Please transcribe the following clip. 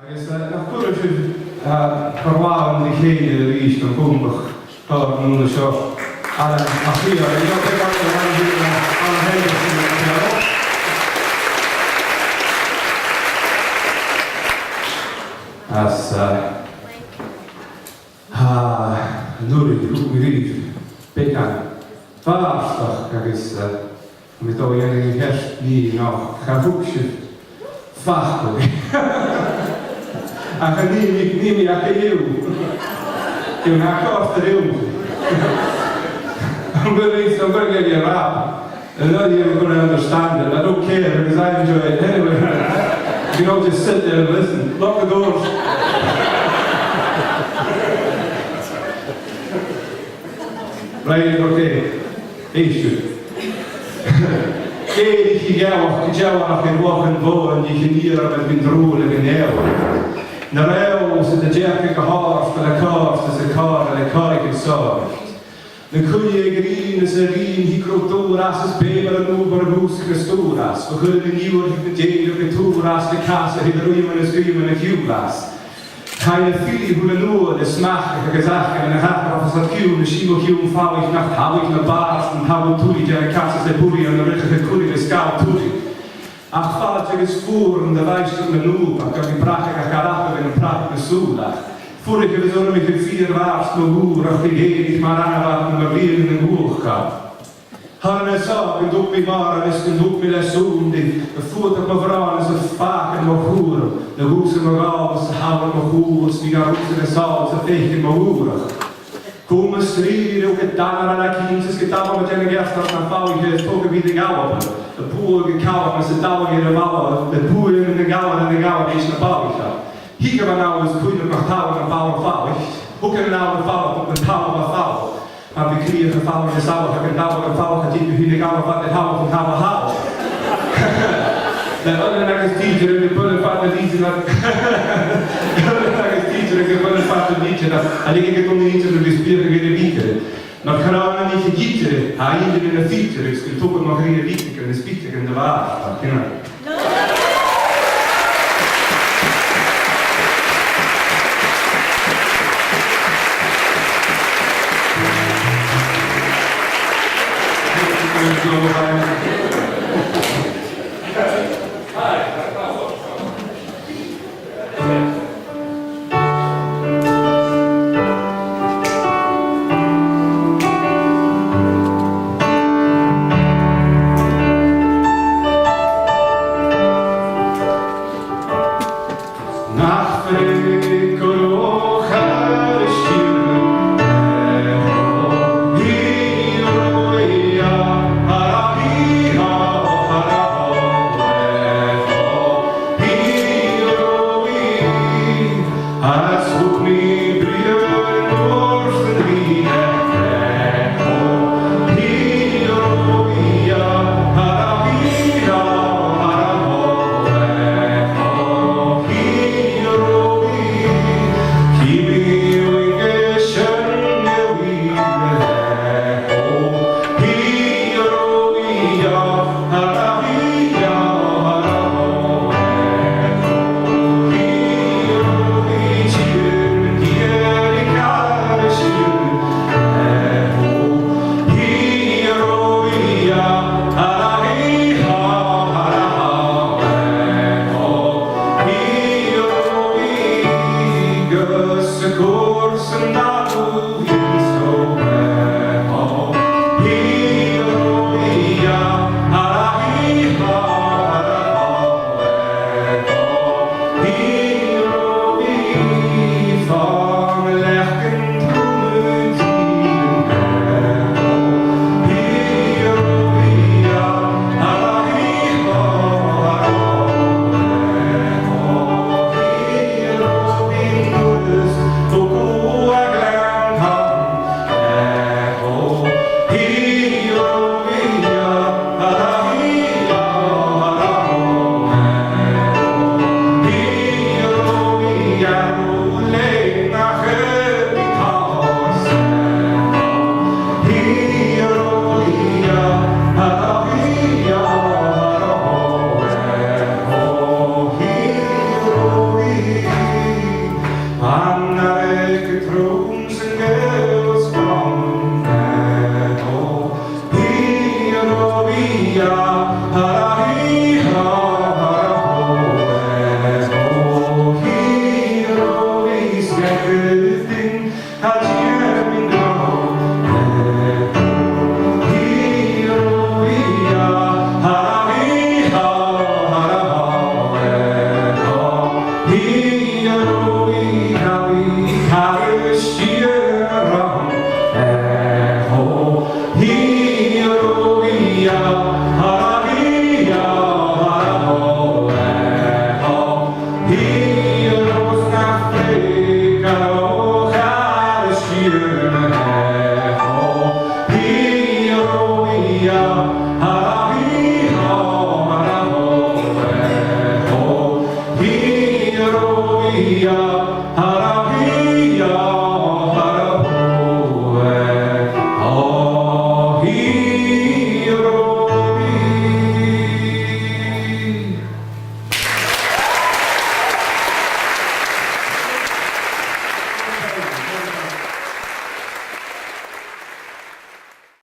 Agus nach chuir chomháin na chéine ríist an búmbach tána seo a chi as nuair lú riomh beán fástach agus mi dó dhéananig heist ní nach chaúsih fachpa. A ní a chéú you knock off the room. I'm going to get a rap. I know you're going to understand it. I don't care because I enjoy it anyway. You know, just sit there and listen. Lock the doors. Right, okay. Issue. Kijk, je gaat in wachten wonen, je geniet met een droel en een na raibh sa de dearcha go háirsta le cásta sa cára le cáig an sáirt. Na cuine grín is a rín hí crútúras is bémar an núbar a hús Christúras, go chuir na níor hí na déir go túras na casa hí na ruiman is ríman na hiúlas. Tá na fili hú na nuad is smachach agus achar na hatrafas a ciú na símo ciún fáich nach táhaich na bás an tábhail túri de na casa sa búri an na richa na curig na scáil túri. Ach fáilte agus fúr an de bhaiste na núp ach go bhí bracha a characha bhí an prach na súlach. Furig agus orm ich fír bhás no húr ach bhí héirich mar anabhat na bhíon na húcha. Hanna sá go dúk mí mar agus go dúk mí le súndi a fuach ma bhrán is a fáchan ma húr na húsa ma gábas a hávan ma hús mí gar húsa na sáls a féchin ma húrach. Cúma strír ó go danar an a cíntas go dáma ma déna gestas na fáiche is tóga bhí de gábapa. The poor get cow as a dog in a valley, the poor in the gallon and the gallon is the ballot. He can now is putting a tower and power foul. Who can now the foul, the power of foul? And the clear the foul is out, I can now the foul, I think you got about the house and have a house. The other next teacher in the bullet fat the teacher that the other next teacher in the bullet fat the teacher that I think it only needs to be spirit to get a beaker. Maar graag niet gegeten, hij is in een fietser, ik kan toch nog geen wieken, een spieker in de water. Annare che trunsen geos conneto, io via, harahiha, harahoeho, io vis everything, hajemino, io via, harahiha, harahoeho, io Yeah.